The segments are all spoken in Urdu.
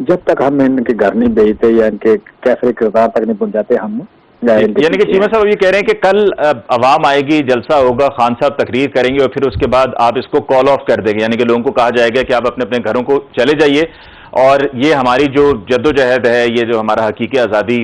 جب تک ہم ان کے گھر نہیں بھیجتے یا ان کے کیسے کردار تک نہیں پہنچاتے ہم یعنی کہ چیمہ صاحب یہ کہہ رہے ہیں کہ کل عوام آئے گی، جلسہ ہوگا، خان صاحب تقریر کریں گے اور پھر اس کے بعد آپ اس کو کال آف کر دیں گے، یعنی کہ لوگوں کو کہا جائے گا کہ آپ اپنے اپنے گھروں کو چلے جائیے اور یہ ہماری جو جدوجہد ہے، یہ جو ہمارا حقیقی آزادی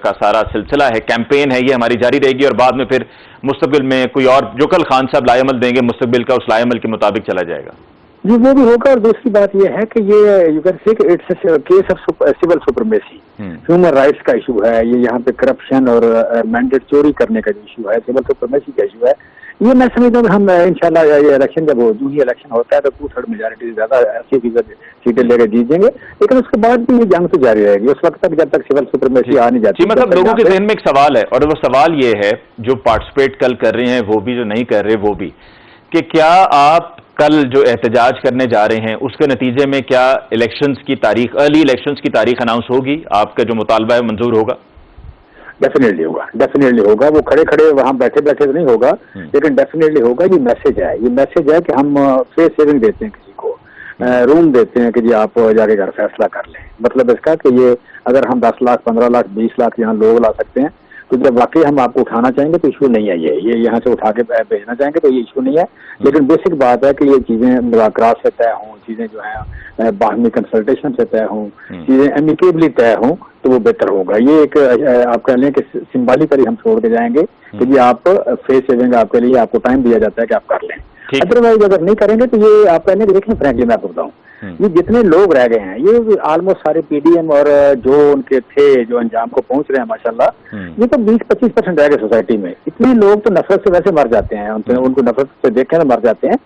کا سارا سلسلہ ہے، کیمپین ہے، یہ ہماری جاری رہے گی اور بعد میں پھر مستقبل میں کوئی اور جو کل خان صاحب لائے عمل دیں گے مستقبل کا اس لائے عمل کے مطابق چلا جائے گا؟ جی وہ بھی ہوگا. اور دوسری بات یہ ہے کہ یہ یو کین سی کہ it's case of civil supremacy, human rights کا ایشو ہے یہ، یہاں پہ کرپشن اور مینڈیٹ چوری کرنے کا جو ایشو ہے، سول سپرمیسی کا ایشو ہے. یہ میں سمجھتا ہوں کہ ہم انشاءاللہ یہ الیکشن جب جو ہی الیکشن ہوتا ہے تو 2/3 میجورٹی سے زیادہ 80% سیٹیں لے کے جیت جائیں گے، لیکن اس کے بعد بھی یہ جنگ تو جاری رہے گی اس وقت تک جب تک سول سپرمیسی آ نہیں جاتی. مطلب لوگوں کے ذہن میں ایک سوال ہے اور وہ سوال یہ ہے، جو پارٹیسپیٹ کل کر رہے ہیں وہ بھی، جو نہیں کر رہے وہ بھی، کہ کیا آپ کل جو احتجاج کرنے جا رہے ہیں اس کے نتیجے میں کیا الیکشنز کی تاریخ، ارلی الیکشنز کی تاریخ اناؤنس ہوگی؟ آپ کا جو مطالبہ ہے منظور ہوگا؟ ڈیفینیٹلی ہوگا، ڈیفینیٹلی ہوگا. وہ کھڑے کھڑے وہاں بیٹھے بیٹھے تو نہیں ہوگا، لیکن ڈیفینیٹلی ہوگا. یہ میسج ہے، یہ میسج ہے کہ ہم فیس سیونگ دیتے ہیں کسی کو، روم دیتے ہیں کہ جی آپ جا کے گھر فیصلہ کر لیں. مطلب اس کا کہ یہ اگر ہم 10 لاکھ 15 لاکھ 20 لاکھ یہاں لوگ لا سکتے ہیں تو جب واقعی ہم آپ کو اٹھانا چاہیں گے تو ایشو نہیں ہے. یہ یہاں سے اٹھا کے بھیجنا چاہیں گے تو یہ ایشو نہیں ہے. لیکن بیسک بات ہے کہ یہ چیزیں مذاکرات سے طے ہوں، چیزیں جو ہیں باہمی کنسلٹیشن سے طے ہوں، چیزیں امیکیبلی طے ہوں تو وہ بہتر ہوگا. یہ ایک آپ کہہ لیں کہ سمبالکلی ہم چھوڑ کے جائیں گے کہ جی آپ فیس سیونگ آپ کے لیے آپ کو ٹائم دیا جاتا ہے کہ آپ کر لیں. ادروائز اگر نہیں کریں گے تو یہ آپ کہہ لیں کہ دیکھیں فرینکلی میں آپ کو بتاؤں، یہ جتنے لوگ رہ گئے ہیں یہ آلموسٹ سارے پی ڈی ایم اور جو ان کے تھے جو انجام کو پہنچ رہے ہیں ماشاءاللہ، یہ تو 20-25% رہ گئے سوسائٹی میں. اتنے لوگ تو نفرت سے ویسے مر جاتے ہیں، ان کو نفرت سے دیکھیں تو مر جاتے ہیں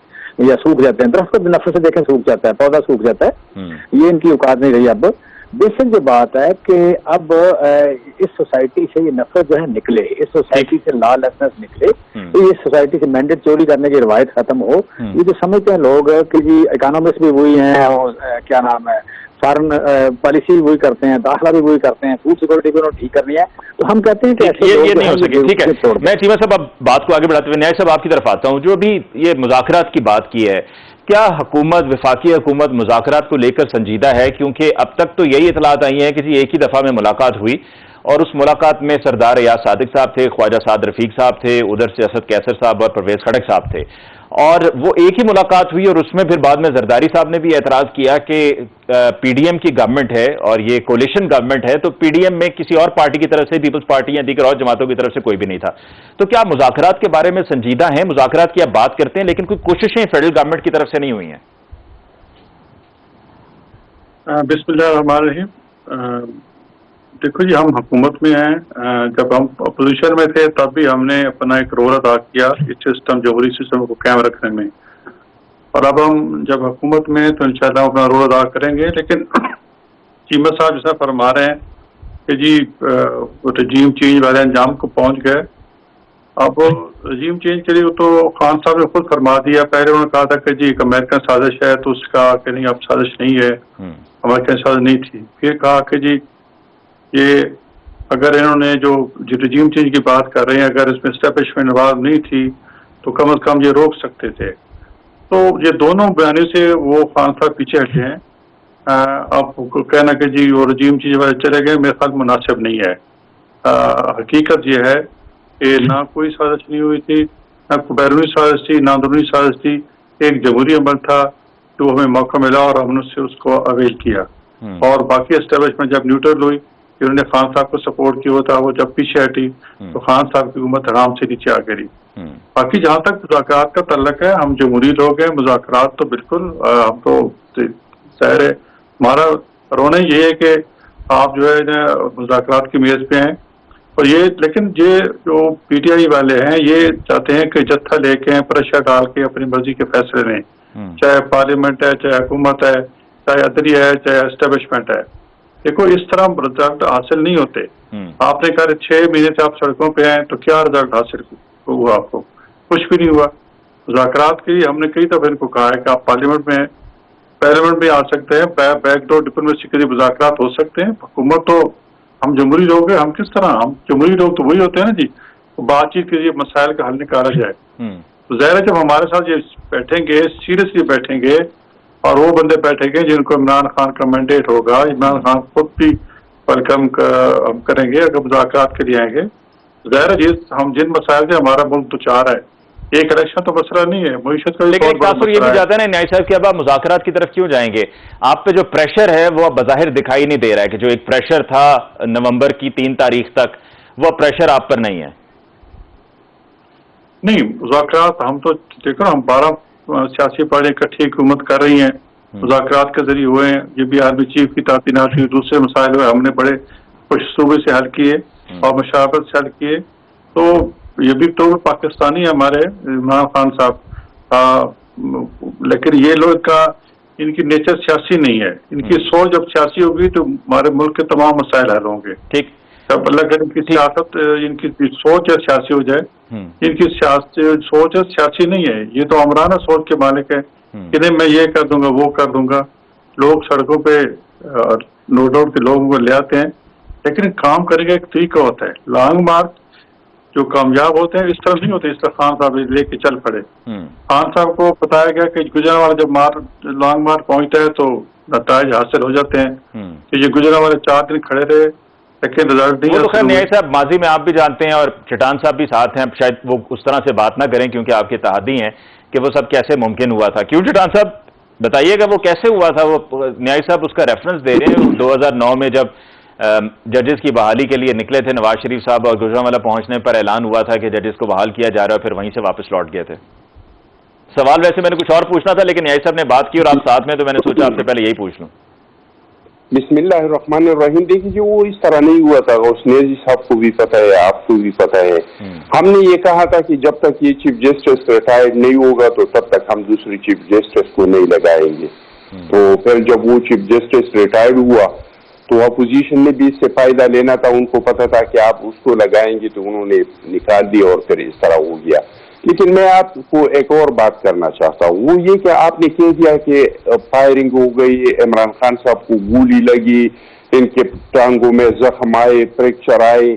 یا سوکھ جاتے ہیں. درخت کو نفرت سے دیکھیں سوکھ جاتا ہے، پودا سوکھ جاتا ہے. یہ ان کی اوقات نہیں رہی. اب بیسک جو بات ہے کہ اب اس سوسائٹی سے یہ نفرت جو ہے نکلے، اس سوسائٹی سے لا لیسنس نکلے، اس سوسائٹی سے مینڈیٹ چوری کرنے کی روایت ختم ہو. یہ جو سمجھتے ہیں لوگ کہ جی اکانومسٹ بھی وہی ہیں، کیا نام ہے، فارن پالیسی بھی وہی کرتے ہیں، داخلہ بھی وہی کرتے ہیں، فوڈ سیکورٹی کو ٹھیک کرنی ہے، تو ہم کہتے ہیں کہ یہ نہیں ہو سکے. ٹھیک ہے، میں چیمہ صاحب اب بات کو آگے بڑھاتے ہوئے نیاز صاحب آپ کی طرف آتا ہوں. جو ابھی یہ مذاکرات کی بات کی ہے، کیا حکومت، وفاقی حکومت مذاکرات کو لے کر سنجیدہ ہے؟ کیونکہ اب تک تو یہی اطلاعات آئی ہیں کہ جی ایک ہی دفعہ میں ملاقات ہوئی اور اس ملاقات میں سردار ریاض صادق صاحب تھے، خواجہ سعد رفیق صاحب تھے، ادھر سے اسد کیسر صاحب اور پرویز خڑک صاحب تھے، اور وہ ایک ہی ملاقات ہوئی. اور اس میں پھر بعد میں زرداری صاحب نے بھی اعتراض کیا کہ پی ڈی ایم کی گورنمنٹ ہے اور یہ کولیشن گورنمنٹ ہے، تو پی ڈی ایم میں کسی اور پارٹی کی طرف سے، پیپلز پارٹی یا دیگر اور جماعتوں کی طرف سے کوئی بھی نہیں تھا. تو کیا مذاکرات کے بارے میں سنجیدہ ہیں؟ مذاکرات کی آپ بات کرتے ہیں لیکن کوئی کوششیں فیڈرل گورنمنٹ کی طرف سے نہیں ہوئی ہیں؟ بسم اللہ الرحمن الرحیم. دیکھو جی، ہم حکومت میں ہیں. جب ہم اپوزیشن میں تھے تب بھی ہم نے اپنا ایک رول ادا کیا اس سسٹم، جمہوری سسٹم کو قائم رکھنے میں، اور اب ہم جب حکومت میں تو انشاءاللہ اپنا رول ادا کریں گے. لیکن چیمہ صاحب جیسا فرما رہے ہیں کہ جی رجیم چینج والے انجام کو پہنچ گئے. اب رجیم چینج کے لیے تو خان صاحب نے خود فرما دیا. پہلے انہوں نے کہا تھا کہ جی ایک امریکن سازش ہے، تو اس کا کہ نہیں اب سازش نہیں ہے، امریکن سازش نہیں تھی. پھر کہا کہ جی یہ اگر انہوں نے جو رجیم چینج کی بات کر رہے ہیں، اگر اس میں اسٹیبلشمنٹ انوالو نہیں تھی تو کم از کم یہ روک سکتے تھے. تو یہ دونوں بیانوں سے وہ خان صاحب پیچھے ہٹے ہیں. اب کہنا کہ جی وہ رجیم چینج والے چلے گئے، میرے خیال مناسب نہیں ہے. حقیقت یہ ہے کہ نہ کوئی سازش نہیں ہوئی تھی، نہ کوئی بیرونی سازش تھی، نہ اندرونی سازش تھی. ایک جمہوری عمل تھا جو ہمیں موقع ملا اور ہم نے اس کو اویل کیا. اور باقی اسٹیبلشمنٹ جب نیوٹرل ہوئی، انہوں نے خان صاحب کو سپورٹ کیا تھا، وہ جب پیچھے ہٹی تو خان صاحب کی حکومت آرام سے نیچے آ گئی. باقی جہاں تک مذاکرات کا تعلق ہے، ہم جمہوری لوگ ہیں، مذاکرات تو بالکل ہم تو ظاہر ہے ہمارا رونا یہ ہے کہ آپ جو ہے مذاکرات کی میز پہ ہیں. اور یہ لیکن یہ جو پی ٹی آئی والے ہیں یہ چاہتے ہیں کہ جتھا لے کے پریشر ڈال کے اپنی مرضی کے فیصلے لیں، چاہے پارلیمنٹ ہے، چاہے حکومت ہے، چاہے عدلیہ ہے، چاہے اسٹیبلشمنٹ ہے. دیکھو اس طرح رزلٹ حاصل نہیں ہوتے. آپ نے کہا 6 مہینے سے آپ سڑکوں پہ ہیں تو کیا رزلٹ حاصل ہوا؟ آپ کو کچھ بھی نہیں ہوا. مذاکرات کی ہم نے کئی دفعہ ان کو کہا ہے کہ آپ پارلیمنٹ میں آ سکتے ہیں، بیک ڈور ڈپلومیسی کے لیے مذاکرات ہو سکتے ہیں. حکومت تو ہم جمہوری لوگ ہیں، ہم کس طرح، ہم جمہوری لوگ تو وہی ہوتے ہیں نا جی، بات چیت کے لیے مسائل کا حل نکالا جائے. تو ظاہر ہے جب ہمارے ساتھ یہ بیٹھیں گے، سیریسلی بیٹھیں گے اور وہ بندے بیٹھے گے جن کو عمران خان کا مینڈیٹ ہوگا. عمران خان خود بھی ویلکم ہم کریں گے اگر مذاکرات کے لیے آئیں گے. ظاہر ہے ہم جن مسائل سے ہمارا ملک تو چاہ رہا ہے, ایک الیکشن تو مسئلہ نہیں ہے, معیشت کا لیکن ایک تاثر یہ بھی جاتا ہے نا نیائی صاحب کہ اب آپ مذاکرات کی طرف کیوں جائیں گے؟ آپ پہ جو پریشر ہے وہ اب بظاہر دکھائی نہیں دے رہا ہے کہ جو ایک پریشر تھا نومبر کی 3 تاریخ تک, وہ پریشر آپ پر نہیں ہے. نہیں, مذاکرات ہم تو دیکھو ہم 12 سیاسی پارٹیاں اکٹھی حکومت کر رہی ہیں, مذاکرات کے ذریعے ہوئے ہیں. یہ بھی آرمی چیف کی تعیناتی ہوئی, دوسرے مسائل ہوئے, ہم نے بڑے خوش صوبے سے حل کیے اور مشاورت سے حل کیے. تو یہ بھی تو پاکستانی ہے ہمارے عمران خان صاحب, لیکن یہ لوگ کا ان کی نیچر سیاسی نہیں ہے. ان کی سوچ جب سیاسی ہوگی تو ہمارے ملک کے تمام مسائل حل ہوں گے. ٹھیک, جب اللہ کرے ان کی سیاست, ان کی سوچ ہے سیاسی ہو جائے. ان کی سوچ ہے سیاسی نہیں ہے, یہ تو عمرانہ سوچ کے مالک ہے کہ نہیں میں یہ کر دوں گا وہ کر دوں گا. لوگ سڑکوں پہ نو ڈاؤٹ کے لوگوں کو لے آتے ہیں, لیکن کام کرنے کا ایک طریقہ ہوتا ہے. لانگ مارچ جو کامیاب ہوتے ہیں اس طرح نہیں ہوتے اس طرح خان صاحب لے کے چل پڑے. خان صاحب کو بتایا گیا کہ گجرانوالہ جب لانگ مارچ پہنچتا ہے تو نتائج حاصل ہو جاتے ہیں. کہ یہ گجرانوالہ 4 دن کھڑے رہے لیکن رزلٹ نہیں. وہ تو خیر نیائی صاحب ماضی میں آپ بھی جانتے ہیں اور چٹان صاحب بھی ساتھ ہیں, شاید وہ اس طرح سے بات نہ کریں کیونکہ آپ کے اتحادی ہیں, کہ وہ سب کیسے ممکن ہوا تھا. کیوں چٹان صاحب بتائیے گا وہ کیسے ہوا تھا؟ وہ نیائی صاحب اس کا ریفرنس دے رہے ہیں 2009 میں جب ججز کی بحالی کے لیے نکلے تھے نواز شریف صاحب, اور گجرانوالہ پہنچنے پر اعلان ہوا تھا کہ ججز کو بحال کیا جا رہا ہے, پھر وہیں سے واپس لوٹ گئے تھے. سوال ویسے میں نے کچھ اور پوچھنا تھا لیکن نیائی صاحب نے بات کی اور آپ ساتھ میں, تو میں نے سوچا آپ سے پہلے یہی پوچھ لوں. بسم اللہ الرحمن الرحیم. دیکھیے وہ اس طرح نہیں ہوا تھا, اس نیازی صاحب کو بھی پتہ ہے, آپ کو بھی پتہ ہے. ہم نے یہ کہا تھا کہ جب تک یہ چیف جسٹس ریٹائرڈ نہیں ہوگا تو تب تک ہم دوسری چیف جسٹس کو نہیں لگائیں گے. تو پھر جب وہ چیف جسٹس ریٹائرڈ ہوا تو اپوزیشن نے بھی اس سے فائدہ لینا تھا. ان کو پتہ تھا کہ آپ اس کو لگائیں گے تو انہوں نے نکال دیا اور پھر اس طرح ہو گیا. لیکن میں آپ کو ایک اور بات کرنا چاہتا ہوں, وہ یہ کہ آپ نے کہہ دیا کہ فائرنگ ہو گئی, عمران خان صاحب کو گولی لگی, ان کے ٹانگوں میں زخم آئے, فریکچر آئے.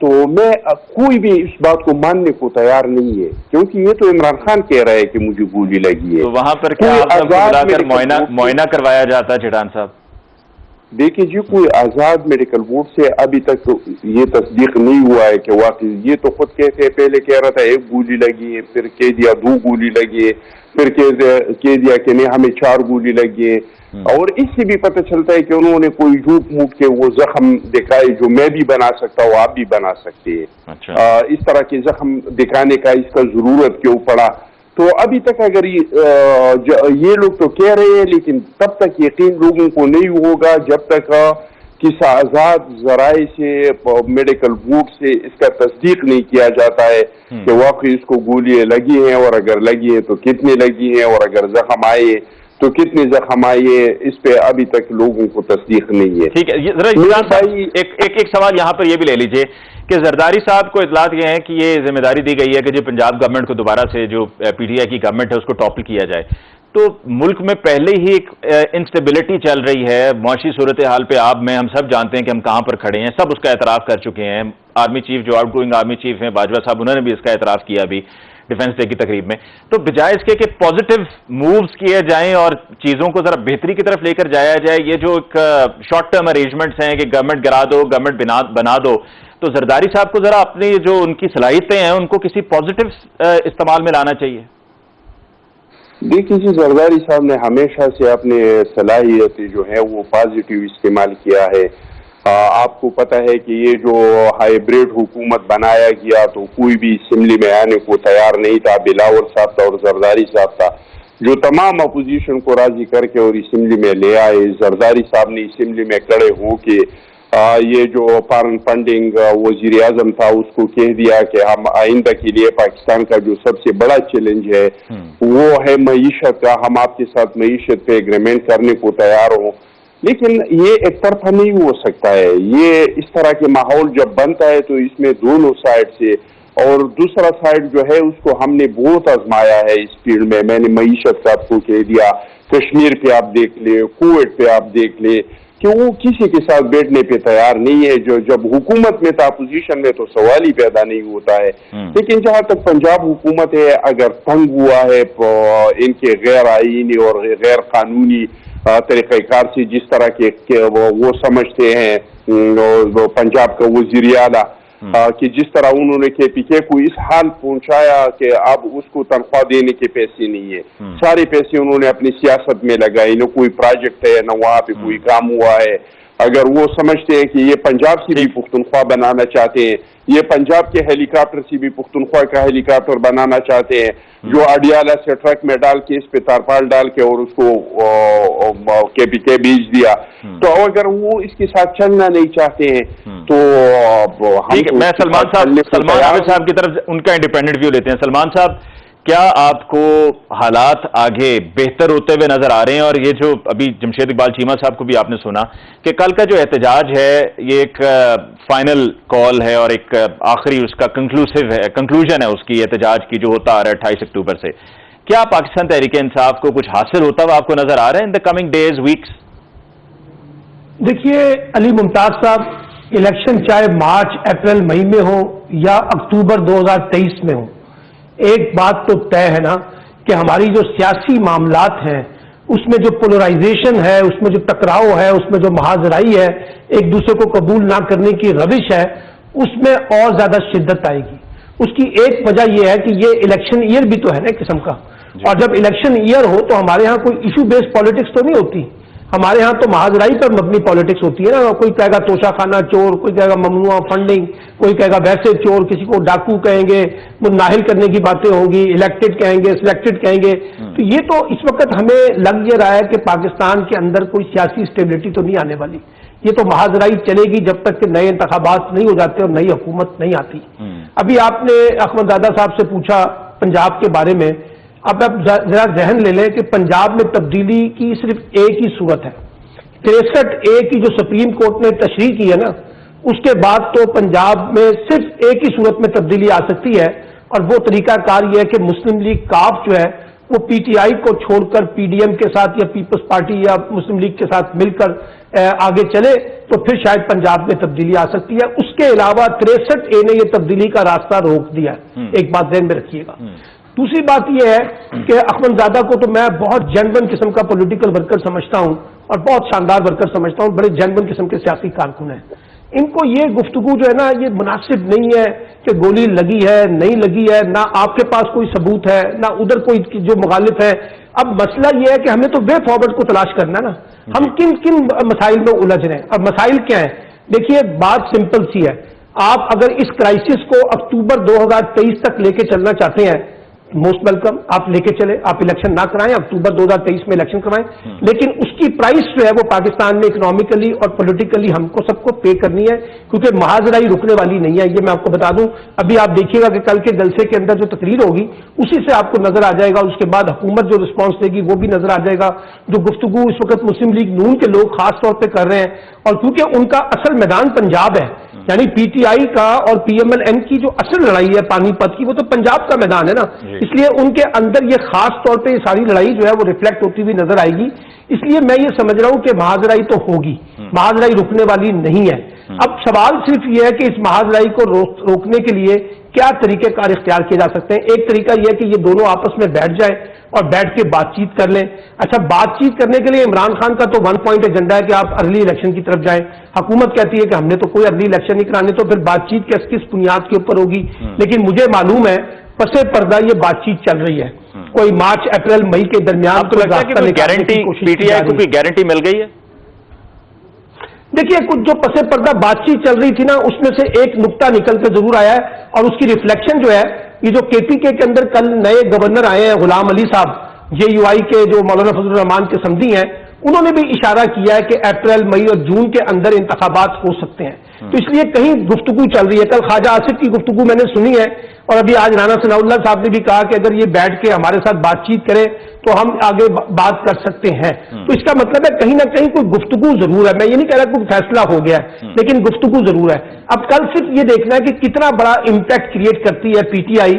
تو میں کوئی بھی اس بات کو ماننے کو تیار نہیں ہے کیونکہ یہ تو عمران خان کہہ رہا ہے کہ مجھے گولی لگی ہے. تو وہاں پر کیا آپ بلا کر معائنہ کروایا جاتا ہے چٹان صاحب؟ دیکھیے جی, کوئی آزاد میڈیکل بورڈ سے ابھی تک تو یہ تصدیق نہیں ہوا ہے کہ واقعی, یہ تو خود کہتے ہیں, پہلے کہہ رہا تھا 1 گولی لگی ہے, پھر کہہ دیا 2 گولی لگی ہے, پھر کہہ دیا کہ نہیں ہمیں 4 گولی لگی ہے. اور اس سے بھی پتہ چلتا ہے کہ انہوں نے کوئی جھوٹ موٹ کے وہ زخم دکھائے جو میں بھی بنا سکتا ہوں, آپ بھی بنا سکتے ہیں. اس طرح کے زخم دکھانے کا اس کا ضرورت کیوں پڑا؟ تو ابھی تک اگر یہ لوگ تو کہہ رہے ہیں لیکن تب تک یقین لوگوں کو نہیں ہوگا جب تک کسی آزاد ذرائع سے, میڈیکل بورڈ سے اس کا تصدیق نہیں کیا جاتا ہے کہ واقعی اس کو گولیاں لگی ہیں, اور اگر لگی ہیں تو کتنی لگی ہیں, اور اگر زخم آئے تو کتنے زخم آئے. اس پہ ابھی تک لوگوں کو تصدیق نہیں ہے. ٹھیک ہے, ایک سوال یہاں پر یہ بھی لے لیجئے کہ زرداری صاحب کو اطلاعات یہ ہیں کہ یہ ذمہ داری دی گئی ہے کہ جو پنجاب گورنمنٹ کو دوبارہ سے جو پی ٹی آئی کی گورنمنٹ ہے اس کو ٹاپل کیا جائے. تو ملک میں پہلے ہی ایک انسٹیبلٹی چل رہی ہے, معاشی صورتحال پہ آپ میں ہم سب جانتے ہیں کہ ہم کہاں پر کھڑے ہیں, سب اس کا اعتراف کر چکے ہیں. آرمی چیف جو آؤٹ گوئنگ آرمی چیف ہیں باجوہ صاحب, انہوں نے بھی اس کا اعتراف کیا ابھی ڈیفنس ڈے کی تقریب میں. تو بجائے اس کے کہ پازیٹیو مووز کیے جائیں اور چیزوں کو ذرا بہتری کی طرف لے کر جایا جائے, یہ جو ایک شارٹ ٹرم ارینجمنٹس ہیں کہ گورنمنٹ گرا دو, گورنمنٹ بنا دو, تو زرداری صاحب کو ذرا اپنی جو ان کی صلاحیتیں ہیں ان کو کسی پازیٹیو استعمال میں لانا چاہیے. دیکھیے جی, زرداری صاحب نے ہمیشہ سے اپنے صلاحیتیں جو ہے وہ پازیٹیو استعمال کیا ہے. آپ کو پتہ ہے کہ یہ جو ہائیبریڈ حکومت بنایا گیا تو کوئی بھی اسمبلی میں آنے کو تیار نہیں تھا. بلاول صاحب تھا اور زرداری صاحب تھا جو تمام اپوزیشن کو راضی کر کے اور اسمبلی میں لے آئے. زرداری صاحب نے اسمبلی میں کھڑے ہو کے یہ جو فارن فنڈنگ وزیر اعظم تھا اس کو کہہ دیا کہ ہم آئندہ کے لیے پاکستان کا جو سب سے بڑا چیلنج ہے وہ ہے معیشت کا, ہم آپ کے ساتھ معیشت پہ ایگریمنٹ کرنے کو تیار ہوں. لیکن یہ ایک طرفہ نہیں ہو سکتا ہے. یہ اس طرح کے ماحول جب بنتا ہے تو اس میں دونوں سائڈ سے, اور دوسرا سائڈ جو ہے اس کو ہم نے بہت آزمایا ہے اس فیلڈ میں. میں نے معیشت کا آپ کو کہہ دیا, کشمیر پہ آپ دیکھ لیں, کویت پہ آپ دیکھ لیں کہ وہ کسی کے ساتھ بیٹھنے پہ تیار نہیں ہے. جو جب حکومت میں تھا اپوزیشن میں تو سوال ہی پیدا نہیں ہوتا ہے. لیکن جہاں تک پنجاب حکومت ہے اگر تنگ ہوا ہے ان کے غیر آئینی اور غیر قانونی طریقہ کار سے جس طرح کے وہ سمجھتے ہیں پنجاب کا وزیر اعلیٰ کہ جس طرح انہوں نے کے پی کے کو اس حال پہنچایا کہ اب اس کو تنخواہ دینے کے پیسے نہیں ہے, سارے پیسے انہوں نے اپنی سیاست میں لگائے, نہ کوئی پروجیکٹ ہے نہ وہاں پہ کوئی کام ہوا ہے. اگر وہ سمجھتے ہیں کہ یہ پنجاب سے بھی پختونخوا بنانا چاہتے ہیں, یہ پنجاب کے ہیلی کاپٹر سے بھی پختونخوا کا ہیلی کاپٹر بنانا چاہتے ہیں جو اڈیالہ سے ٹرک میں ڈال کے اس پہ تارپال ڈال کے اور اس کو کے پی کے بیچ دیا, تو اگر وہ اس کے ساتھ چلنا نہیں چاہتے ہیں تو میں سلمان عابد صاحب کی طرف ان کا انڈیپینڈنٹ ویو لیتے ہیں. سلمان صاحب, کیا آپ کو حالات آگے بہتر ہوتے ہوئے نظر آ رہے ہیں؟ اور یہ جو ابھی جمشید اقبال چیمہ صاحب کو بھی آپ نے سنا کہ کل کا جو احتجاج ہے یہ ایک فائنل کال ہے اور ایک آخری اس کا کنکلوژن ہے اس کی احتجاج کی جو ہوتا آ رہا ہے 28 اکتوبر سے, کیا پاکستان تحریک انصاف کو کچھ حاصل ہوتا ہوا آپ کو نظر آ رہا ہے ان دا کمنگ ڈیز ویکس؟ دیکھیے علی ممتاز صاحب, الیکشن چاہے مارچ اپریل مئی میں ہو یا اکتوبر 2023 میں ہو, ایک بات تو طے ہے نا کہ ہماری جو سیاسی معاملات ہیں اس میں جو پولرائزیشن ہے, اس میں جو ٹکراؤ ہے, اس میں جو محاذرائی ہے, ایک دوسرے کو قبول نہ کرنے کی روش ہے, اس میں اور زیادہ شدت آئے گی. اس کی ایک وجہ یہ ہے کہ یہ الیکشن ایئر بھی تو ہے نا ایک قسم کا, اور جب الیکشن ایئر ہو تو ہمارے ہاں کوئی ایشو بیسڈ پالیٹکس تو نہیں ہوتی, ہمارے ہاں تو محاذرائی پر مبنی پالیٹکس ہوتی ہے نا. کوئی کہے گا توشہ خانہ چور, کوئی کہے گا ممنوع فنڈنگ, کوئی کہے گا ویسے چور, کسی کو ڈاکو کہیں گے, نااہل کرنے کی باتیں ہوں گی, الیکٹڈ کہیں گے, سلیکٹڈ کہیں گے. تو یہ تو اس وقت ہمیں لگ یہ رہا ہے کہ پاکستان کے اندر کوئی سیاسی اسٹیبلٹی تو نہیں آنے والی. یہ تو محاذرائی چلے گی جب تک کہ نئے انتخابات نہیں ہو جاتے اور نئی حکومت نہیں آتی. ابھی آپ نے احمد زادہ صاحب سے پوچھا پنجاب کے بارے میں, اب آپ ذرا ذہن لے لیں کہ پنجاب میں تبدیلی کی صرف ایک ہی صورت ہے. 63A کی جو سپریم کورٹ نے تشریح کی ہے نا, اس کے بعد تو پنجاب میں صرف ایک ہی صورت میں تبدیلی آ سکتی ہے, اور وہ طریقہ کار یہ ہے کہ مسلم لیگ کاف جو ہے وہ پی ٹی آئی کو چھوڑ کر پی ڈی ایم کے ساتھ یا پیپلز پارٹی یا مسلم لیگ کے ساتھ مل کر آگے چلے تو پھر شاید پنجاب میں تبدیلی آ سکتی ہے. اس کے علاوہ 63A نے یہ تبدیلی کا راستہ روک دیا ہے, ایک بات ذہن میں رکھیے گا. دوسری بات یہ ہے کہ احمد زادہ کو تو میں بہت جینوئن قسم کا پولیٹیکل ورکر سمجھتا ہوں اور بہت شاندار ورکر سمجھتا ہوں, بڑے جینوئن قسم کے سیاسی کارکن ہیں. ان کو یہ گفتگو جو ہے نا یہ مناسب نہیں ہے کہ گولی لگی ہے نہیں لگی ہے, نہ آپ کے پاس کوئی ثبوت ہے نہ ادھر کوئی جو مخالف ہے. اب مسئلہ یہ ہے کہ ہمیں تو وے فارورڈ کو تلاش کرنا ہے نا, ہم کن کن مسائل میں الجھ رہے ہیں. اور مسائل کیا ہیں؟ دیکھیے بات سمپل سی ہے, آپ اگر اس کرائسس کو اکتوبر 2023 تک لے کے چلنا چاہتے ہیں موسٹ ویلکم, آپ لے کے چلے, آپ الیکشن نہ کرائیں, اکتوبر 2023 میں الیکشن کروائیں, لیکن اس کی پرائس جو ہے وہ پاکستان میں اکنامکلی اور پولیٹیکلی ہم کو سب کو پے کرنی ہے, کیونکہ محاذرائی رکنے والی نہیں ہے. یہ میں آپ کو بتا دوں, ابھی آپ دیکھیے گا کہ کل کے جلسے کے اندر جو تقریر ہوگی اسی سے آپ کو نظر آ جائے گا, اس کے بعد حکومت جو رسپانس دے گی وہ بھی نظر آ جائے گا. جو گفتگو اس وقت مسلم لیگ نون کے لوگ خاص طور پہ کر رہے ہیں, اور کیونکہ ان کا اصل میدان پنجاب ہے, یعنی پی ٹی آئی کا اور پی ایم ایل این کی جو اصل لڑائی ہے پانی پت کی, وہ تو پنجاب کا میدان ہے نا, اس لیے ان کے اندر یہ خاص طور پہ یہ ساری لڑائی جو ہے وہ ریفلیکٹ ہوتی ہوئی نظر آئے گی. اس لیے میں یہ سمجھ رہا ہوں کہ محاذرائی تو ہوگی, محاذرائی رکنے والی نہیں ہے. اب سوال صرف یہ ہے کہ اس محاذرائی کو روکنے کے لیے کیا طریقہ کار اختیار کیے جا سکتے ہیں. ایک طریقہ یہ ہے کہ یہ دونوں آپس میں بیٹھ جائیں اور بیٹھ کے بات چیت کر لیں. اچھا, بات چیت کرنے کے لیے عمران خان کا تو 1 پوائنٹ ایجنڈا ہے کہ آپ ارلی الیکشن کی طرف جائیں. حکومت کہتی ہے کہ ہم نے تو کوئی ارلی الیکشن نہیں کرانے, تو پھر بات چیت کس بنیاد کے اوپر ہوگی. لیکن مجھے معلوم ہے پس پردہ یہ بات چیت چل رہی ہے, کوئی مارچ اپریل مئی کے درمیان گارنٹی پی ٹی آئی کو کوئی گارنٹی مل گئی ہے. دیکھیے کچھ جو پس پردہ بات چیت چل رہی تھی نا, اس میں سے ایک نقطہ نکل کے ضرور آیا ہے, اور اس کی ریفلیکشن جو ہے یہ جو کے پی کے اندر کل نئے گورنر آئے ہیں غلام علی صاحب, جے یو آئی کے جو مولانا فضل الرحمان کے سمدھی ہیں, انہوں نے بھی اشارہ کیا ہے کہ اپریل مئی اور جون کے اندر انتخابات ہو سکتے ہیں. تو اس لیے کہیں گفتگو چل رہی ہے. کل خواجہ آصف کی گفتگو میں نے سنی ہے, اور ابھی آج رانا ثناء اللہ صاحب نے بھی کہا کہ اگر یہ بیٹھ کے ہمارے ساتھ بات چیت کرے تو ہم آگے بات کر سکتے ہیں. تو اس کا مطلب ہے کہیں نہ کہیں کوئی گفتگو ضرور ہے. میں یہ نہیں کہہ رہا کوئی فیصلہ ہو گیا ہے, لیکن گفتگو ضرور ہے. اب کل صرف یہ دیکھنا ہے کہ کتنا بڑا امپیکٹ کریٹ کرتی ہے پی ٹی آئی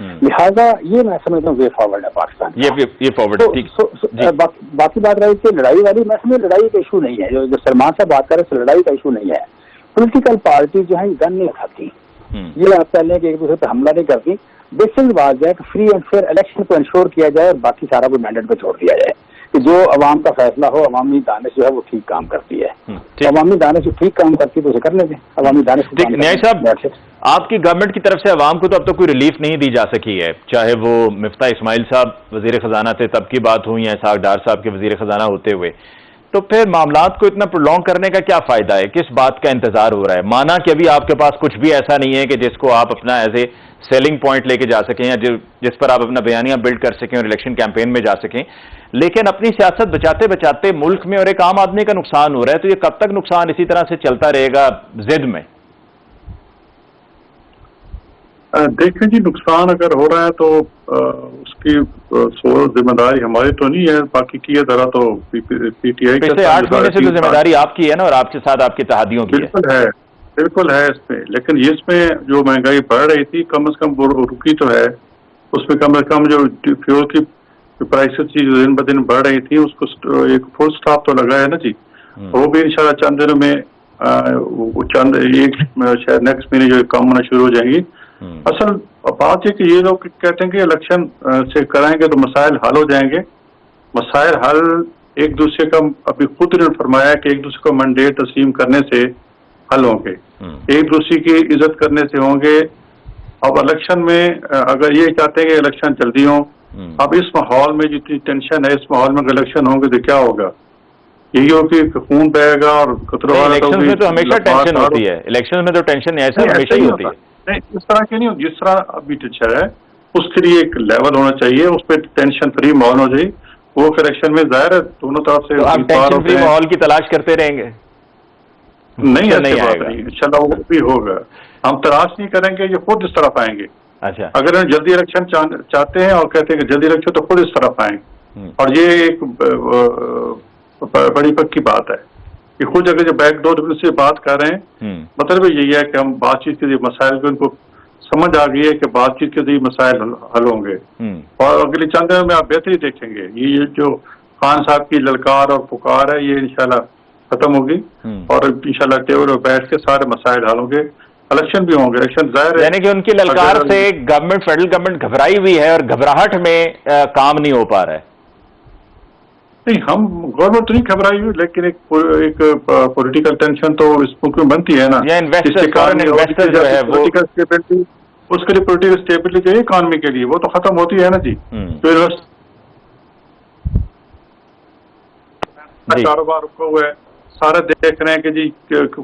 لہٰذا یہ میں سمجھتا ہوں وے فارورڈ ہے پاکستان کا۔ یہ فارورڈ باقی بات رہی کہ لڑائی والی، میں سمجھ لڑائی کا ایشو نہیں ہے، جو سلمان صاحب بات کر رہے ہیں لڑائی کا ایشو نہیں ہے۔ پولیٹیکل پارٹی جو ہیں گن نہیں اٹھاتی، یہ آپ کہہ لیں کہ ایک دوسرے پہ حملہ نہیں کرتی، بیسک بات ہے کہ فری اینڈ فیئر الیکشن کو انشور کیا جائے اور باقی سارا کوئی مینڈیٹ پہ چھوڑ دیا جائے کہ جو عوام کا فیصلہ ہو، عوامی دانش جو ہے وہ ٹھیک کام کرتی ہے، عوامی دانش جو ٹھیک کام کرتی ہے تو اسے کرنے دیں، عوامی دانش۔ نیائی صاحب، آپ کی گورنمنٹ کی طرف سے عوام کو تو اب تک کوئی ریلیف نہیں دی جا سکی ہے، چاہے وہ مفتاح اسماعیل صاحب وزیر خزانہ تھے تب کی بات ہو یا اسحاق ڈار صاحب کے وزیر خزانہ ہوتے ہوئے، تو پھر معاملات کو اتنا پرولونگ کرنے کا کیا فائدہ ہے؟ کس بات کا انتظار ہو رہا ہے؟ مانا کہ ابھی آپ کے پاس کچھ بھی ایسا نہیں ہے کہ جس کو آپ اپنا ایز اے سیلنگ پوائنٹ لے کے جا سکیں یا جس پر آپ اپنا بیانیہ بلڈ کر سکیں اور الیکشن کیمپین میں جا سکیں، لیکن اپنی سیاست بچاتے بچاتے ملک میں اور ایک عام آدمی کا نقصان ہو رہا ہے، تو یہ کب تک نقصان اسی طرح سے چلتا رہے گا ضد میں؟ دیکھیں جی، نقصان اگر ہو رہا ہے تو اس کی ذمہ داری ہماری تو نہیں ہے، باقی کی ہے ذرا تو پی ٹی آئی پچھلے 8 مہینے سے تو ذمہ داری آپ کی ہے نا، اور آپ کے ساتھ آپ کے اتحادیوں کی ہے۔ بالکل ہے اس میں، لیکن اس میں جو مہنگائی بڑھ رہی تھی کم از کم رکی تو ہے، اس میں کم از کم جو فیول کی پرائسز تھی جو دن بہ دن بڑھ رہی تھی اس کو ایک فل سٹاپ تو لگا ہے نا جی، وہ بھی انشاءاللہ چند دنوں میں شاید نیکسٹ مہینے جو کام ہونا شروع ہو جائیں گی۔ اصل بات یہ کہ یہ لوگ کہتے ہیں کہ الیکشن سے کرائیں گے تو مسائل حل ہو جائیں گے، مسائل حل ایک دوسرے کا ابھی خود نے فرمایا کہ ایک دوسرے کو مینڈیٹ تسلیم کرنے سے حل ہوں گے، ایک دوسرے کی عزت کرنے سے ہوں گے۔ اب الیکشن میں اگر یہ چاہتے ہیں کہ الیکشن جلدی ہوں، اب اس ماحول میں جتنی ٹینشن ہے، اس ماحول میں اگر الیکشن ہوں گے تو کیا ہوگا؟ یہی ہو کہ خون بہے گا اور الیکشن میں تو ہمیشہ ٹینشن ہوتی ہے، الیکشن میں تو ٹینشن ایسا ہمیشہ ہی ہوتی ہے۔ نہیں، اس طرح کی نہیں ہوتی، جس طرح ابھی ٹیچر ہے اس کے لیے ایک لیول ہونا چاہیے، اس پہ ٹینشن فری ماحول ہونا چاہیے۔ وہ الیکشن میں ظاہر ہے دونوں طرف سے آپ ٹینشن فری ماحول کی تلاش کرتے رہیں گے؟ نہیں، ایسی بات نہیں، انشاءاللہ وہ بھی ہوگا، ہم تلاش نہیں کریں گے، یہ خود اس طرف آئیں گے۔ اچھا، اگر جلدی الیکشن چاہتے ہیں اور کہتے ہیں کہ جلدی الیکشن تو خود اس طرف آئیں گے، اور یہ ایک بڑی پکی بات ہے کہ خود اگر جو بیک ڈور سے بات کر رہے ہیں، مطلب یہی ہے کہ ہم بات چیت کے ذریعے مسائل کو ان کو سمجھ آ گئی ہے کہ بات چیت کے ذریعے مسائل حل ہوں گے، اور اگلی چند دنوں میں آپ بہتری دیکھیں گے۔ یہ جو خان صاحب کی للکار اور پکار ہے یہ انشاءاللہ ختم ہوگی، اور انشاءاللہ ٹیبل پر بیٹھ کے سارے مسائل حل ہوں گے، الیکشن بھی ہوں گے۔ الیکشن ظاہر ہے یعنی کہ ان کی للکار سے گورنمنٹ، فیڈرل گورنمنٹ گھبرائی ہوئی ہے اور گھبراہٹ میں کام نہیں ہو پا رہا ہے۔ نہیں، ہم گورنمنٹ تو نہیں گھبرائی ہوئی، لیکن ایک پولیٹیکل ٹینشن تو اس ملک میں بنتی ہے نا، فارن انویسٹر جو ہے وہ اس کے لیے پولیٹیکل اسٹیبلٹی چاہیے اکانومی کے لیے، وہ تو ختم ہوتی ہے نا جی۔ کاروبار رکا ہوا ہے، سارے دیکھ رہے ہیں کہ جی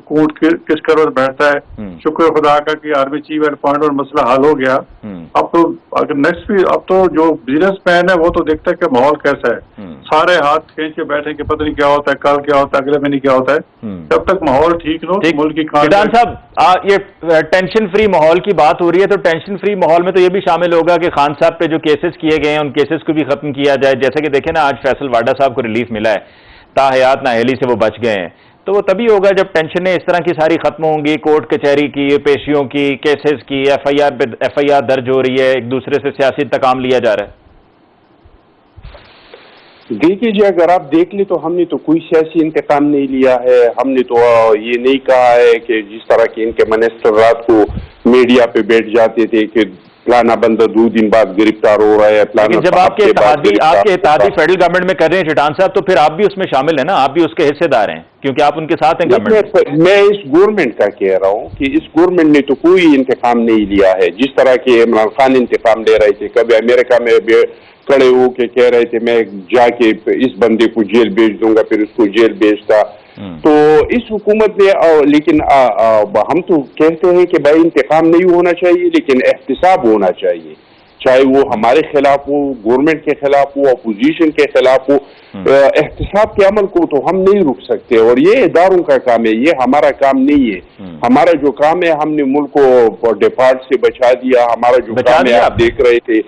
کون کس کروڑ بیٹھتا ہے، شکر خدا کا کہ آرمی چیف اپوائنٹ اور مسئلہ حل ہو گیا۔ اب تو اگر نیکسٹ بھی اب تو جو بزنس مین ہے وہ تو دیکھتا ہے کہ ماحول کیسا ہے، سارے ہاتھ کھینچ کے بیٹھے کہ پتہ نہیں کیا ہوتا ہے، کل کیا ہوتا ہے، اگلے مہینے کیا ہوتا ہے۔ جب تک ماحول ٹھیک ہو ملک کی جیدان صاحب، یہ ٹینشن فری ماحول کی بات ہو رہی ہے، تو ٹینشن فری ماحول میں تو یہ بھی شامل ہوگا کہ خان صاحب پہ جو کیسز کیے گئے ہیں ان کیسز کو بھی ختم کیا جائے، جیسا کہ دیکھیں نا آج فیصل واڈا صاحب کو ریلیف ملا ہے، تاحیات نااہلی سے وہ بچ گئے ہیں، تو وہ تبھی ہوگا جب ٹینشنیں اس طرح کی ساری ختم ہوں گی، کورٹ کچہری کی، پیشیوں کی، کیسز کی، ایف آئی آر درج ہو رہی ہے، ایک دوسرے سے سیاسی انتقام لیا جا رہا ہے۔ دیکھیے جی، اگر آپ دیکھ لیں تو ہم نے تو کوئی سیاسی انتقام نہیں لیا ہے، ہم نے تو یہ نہیں کہا ہے کہ جس طرح کے ان کے منسٹر رات کو میڈیا پہ بیٹھ جاتے تھے کہ فلانا بندہ 2 دن بعد گرفتار ہو رہا ہے، فلانا جب آپ کے اتحادی فیڈرل گورنمنٹ میں کر رہے ہیں چٹان صاحب، تو پھر آپ بھی اس میں شامل ہیں نا، آپ بھی اس کے حصے دار ہیں کیونکہ آپ ان کے ساتھ ہیں گورنمنٹ۔ میں اس گورنمنٹ کا کہہ رہا ہوں کہ اس گورنمنٹ نے تو کوئی انتقام نہیں لیا ہے، جس طرح کے عمران خان انتقام لے رہے تھے، کبھی امریکہ میں کھڑے ہو کے کہہ رہے تھے میں جا کے اس بندے کو جیل بھیج دوں گا، پھر اس کو جیل بھیجتا۔ تو اس حکومت نے لیکن ہم تو کہتے ہیں کہ بھائی انتقام نہیں ہونا چاہیے لیکن احتساب ہونا چاہیے، چاہے وہ ہمارے خلاف ہو، گورنمنٹ کے خلاف ہو، اپوزیشن کے خلاف ہو۔ احتساب کے عمل کو تو ہم نہیں روک سکتے، اور یہ اداروں کا کام ہے، یہ ہمارا کام نہیں ہے۔ ہمارا جو کام ہے ہم نے ملک کو ڈیفالٹ سے بچا دیا، ہمارا جو کام ہے آپ دیکھ رہے تھے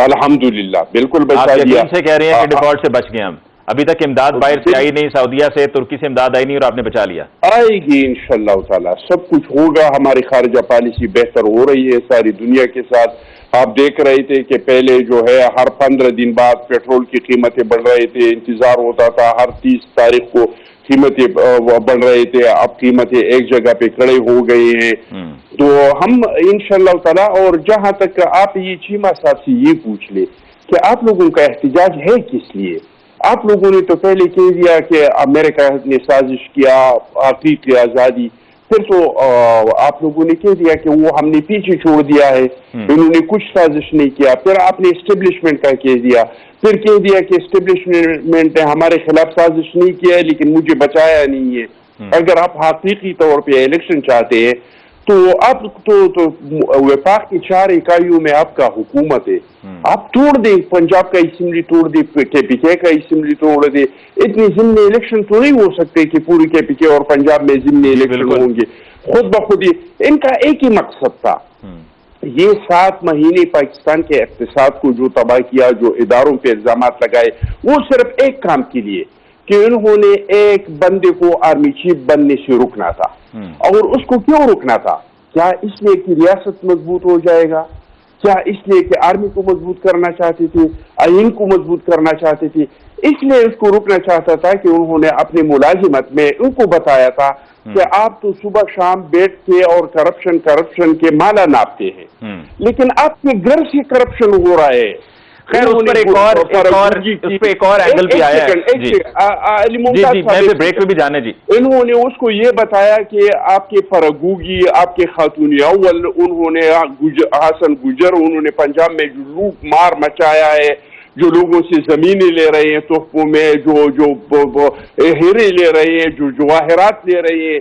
الحمدللہ بالکل بچا دیا۔ سے کہہ رہے ہیں کہ ڈیفالٹ سے بچ گئے ہم۔ ابھی تک امداد باہر سے آئی نہیں, سعودیہ سے, ترکی سے امداد آئی نہیں اور آپ نے بچا لیا. آئے گی انشاءاللہ تعالی, سب کچھ ہوگا. ہماری خارجہ پالیسی بہتر ہو رہی ہے ساری دنیا کے ساتھ. آپ دیکھ رہے تھے کہ پہلے جو ہے ہر 15 دن بعد پیٹرول کی قیمتیں بڑھ رہے تھے, انتظار ہوتا تھا ہر 30 تاریخ کو قیمتیں بڑھ رہے تھے. اب قیمتیں ایک جگہ پہ کھڑے ہو گئے ہیں. تو ہم انشاءاللہ تعالی, اور جہاں تک آپ یہ چیمہ صاحب سے یہ پوچھ لے کہ آپ لوگوں کا احتجاج ہے کس لیے. آپ لوگوں نے تو پہلے کہہ دیا کہ امریکہ نے سازش کیا حقیقی آزادی, پھر تو آپ لوگوں نے کہہ دیا کہ وہ ہم نے پیچھے چھوڑ دیا ہے, انہوں نے کچھ سازش نہیں کیا. پھر آپ نے اسٹیبلشمنٹ کا کہہ دیا, پھر کہہ دیا کہ اسٹیبلشمنٹ نے ہمارے خلاف سازش نہیں کیا ہے لیکن مجھے بچایا نہیں ہے. اگر آپ حقیقی طور پہ الیکشن چاہتے ہیں تو آپ تو وفاق کی 4 اکائیوں میں آپ کا حکومت ہے, آپ توڑ دیں, پنجاب کا اسمبلی توڑ دیں, کے پی کے کا اسمبلی توڑ دیں. اتنے ضمنی الیکشن تو نہیں ہو سکتے کہ پوری کے پی کے اور پنجاب میں ضمنی الیکشن ہوں گے خود بخود ہی. ان کا ایک ہی مقصد تھا, یہ 7 مہینے پاکستان کے اقتصاد کو جو تباہ کیا, جو اداروں پہ الزامات لگائے, وہ صرف ایک کام کے لیے کہ انہوں نے ایک بندے کو آرمی چیف بننے سے روکنا تھا. اور اس کو کیوں روکنا تھا؟ کیا اس لیے کہ ریاست مضبوط ہو جائے گا؟ کیا اس لیے کہ آرمی کو مضبوط کرنا چاہتے تھے, آئین کو مضبوط کرنا چاہتے تھے؟ اس لیے اس کو روکنا چاہتا تھا کہ انہوں نے اپنی ملازمت میں ان کو بتایا تھا کہ آپ تو صبح شام بیٹھ کے اور کرپشن کے مالا ناپتے ہیں, لیکن آپ کے گھر سے کرپشن ہو رہا ہے. خیر اس پر ایک اور اینگل بھی آیا ہے. جی بریک پہ بھی جانے. جی انہوں نے اس کو یہ بتایا کہ آپ کے فرگوگی, آپ کے خاتون اول, انہوں نے حسن گجر, انہوں نے پنجاب میں جو لوٹ مار مچایا ہے, جو لوگوں سے زمینیں لے رہے ہیں تحفوں میں, جو ہیرے لے رہے ہیں, جو جواہرات لے رہے ہیں,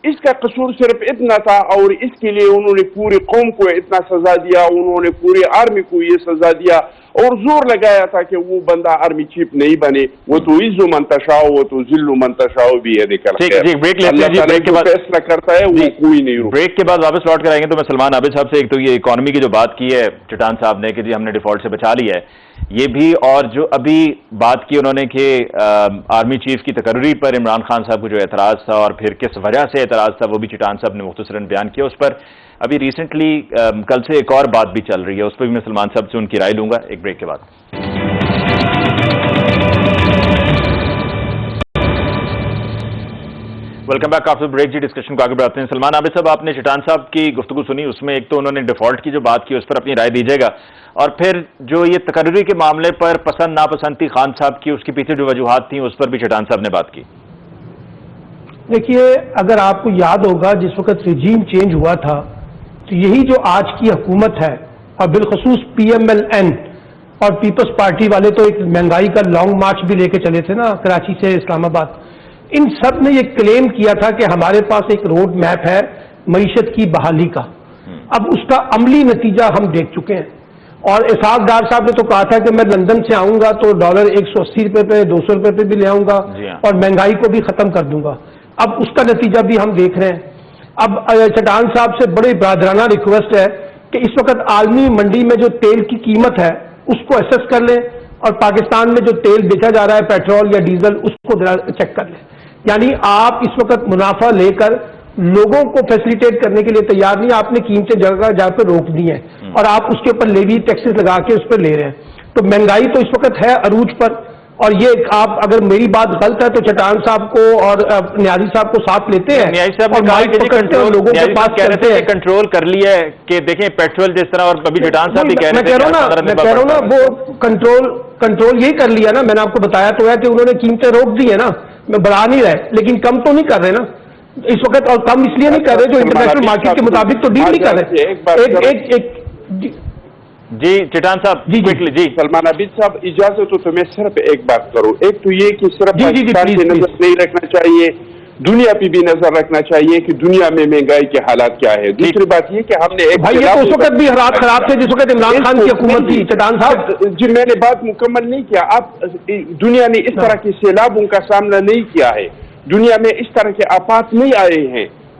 اس کا قصور صرف اتنا تھا. اور اس کے لیے انہوں نے پوری قوم کو اتنا سزا دیا, انہوں نے پوری آرمی کو یہ سزا دیا اور زور لگایا تھا کہ وہ بندہ آرمی چیف نہیں بنے. وہ تو عز منتشاء, وہ تو ذل منتشاء بھی ہے. اللہ تعالیٰ فیصلہ کرتا ہے, وہ کوئی نہیں. بریک کے بعد واپس لوٹ کر آئیں گے. تو میں سلمان عابد صاحب سے ایک تو یہ اکانومی کی جو بات کی ہے چٹان صاحب نے کہ جی ہم نے ڈیفالٹ سے بچا لیا ہے, یہ بھی, اور جو ابھی بات کی انہوں نے کہ آرمی چیف کی تقرری پر عمران خان صاحب کو جو اعتراض تھا اور پھر کس وجہ سے اعتراض تھا, وہ بھی چٹان صاحب نے مختصراً بیان کیا. اس پر ابھی ریسنٹلی کل سے ایک اور بات بھی چل رہی ہے, اس پر بھی میں سلمان صاحب سے ان کی رائے لوں گا ایک بریک کے بعد. Welcome back after break. جی ڈسکشن کو آگے بڑھاتے ہیں. سلمان عابد صاحب, آپ نے چٹان صاحب کی گفتگو سنی, اس میں ایک تو انہوں نے ڈیفالٹ کی جو بات کی اس پر اپنی رائے دیجیے گا, اور پھر جو یہ تقرری کے معاملے پر پسند ناپسند تھی خان صاحب کی, اس کے پیچھے جو وجوہات تھیں اس پر بھی چٹان صاحب نے بات کی. دیکھیے, اگر آپ کو یاد ہوگا جس وقت رجیم چینج ہوا تھا تو یہی جو آج کی حکومت ہے, اور بالخصوص PMLN اور پیپلز پارٹی والے تو ایک مہنگائی کا لانگ مارچ بھی لے کے چلے تھے نا کراچی سے اسلام آباد, ان سب نے یہ کلیم کیا تھا کہ ہمارے پاس ایک روڈ میپ ہے معیشت کی بحالی کا. اب اس کا عملی نتیجہ ہم دیکھ چکے ہیں. اور اسحاق ڈار صاحب نے تو کہا تھا کہ میں لندن سے آؤں گا تو ڈالر 180 روپے پہ 200 روپے پہ بھی لے آؤں گا اور مہنگائی کو بھی ختم کر دوں گا. اب اس کا نتیجہ بھی ہم دیکھ رہے ہیں. اب چٹان صاحب سے بڑی برادرانہ ریکویسٹ ہے کہ اس وقت عالمی منڈی میں جو تیل کی قیمت ہے اس کو ایسس کر لیں, اور پاکستان میں جو تیل بیچا جا رہا ہے پیٹرول یا ڈیزل اس کو چیک کر لیں. یعنی آپ اس وقت منافع لے کر لوگوں کو فیسیلیٹیٹ کرنے کے لیے تیار نہیں, آپ نے قیمتیں جگہ پہ روک دی ہیں اور آپ اس کے اوپر لیوی ٹیکسز لگا کے اس پہ لے رہے ہیں. تو مہنگائی تو اس وقت ہے عروج پر, اور یہ آپ اگر میری بات غلط ہے تو چٹان صاحب کو اور نیازی صاحب کو ساتھ لیتے ہیں اور لوگوں کے پاس کہتے ہیں کنٹرول کر لیا ہے کہ دیکھیں پیٹرول جس طرح, اور ابھی چٹان صاحب بھی کہہ رہے ہیں, میں کہہ رہا ہوں نا وہ کنٹرول یہی کر لیا نا. میں نے آپ کو بتایا تو ہے کہ انہوں نے قیمتیں روک دی ہیں نا, میں بڑھا نہیں رہے لیکن کم تو نہیں کر رہے نا اس وقت, اور کم اس لیے نہیں کر رہے جو انٹرنیشنل مارکیٹ کے مطابق تو ڈیل نہیں کر رہے. جی چٹان صاحب جی سلمان عابد صاحب اجازت ہو تو میں صرف ایک بات کروں. ایک تو یہ کہ صرف پاکستان پہ نظر نہیں رکھنا چاہیے, دنیا پہ بھی نظر رکھنا چاہیے کہ دنیا میں مہنگائی کے حالات کیا ہے. دوسری بات یہ کہ ہم نے اس وقت بھی حالات خراب تھے جس وقت عمران خان کی حکومت تھی. چٹان صاحب جی میں نے بات مکمل نہیں کیا. آپ دنیا نے اس طرح کے سیلابوں کا سامنا نہیں کیا ہے, دنیا میں اس طرح کے آفات نہیں آئے ہیں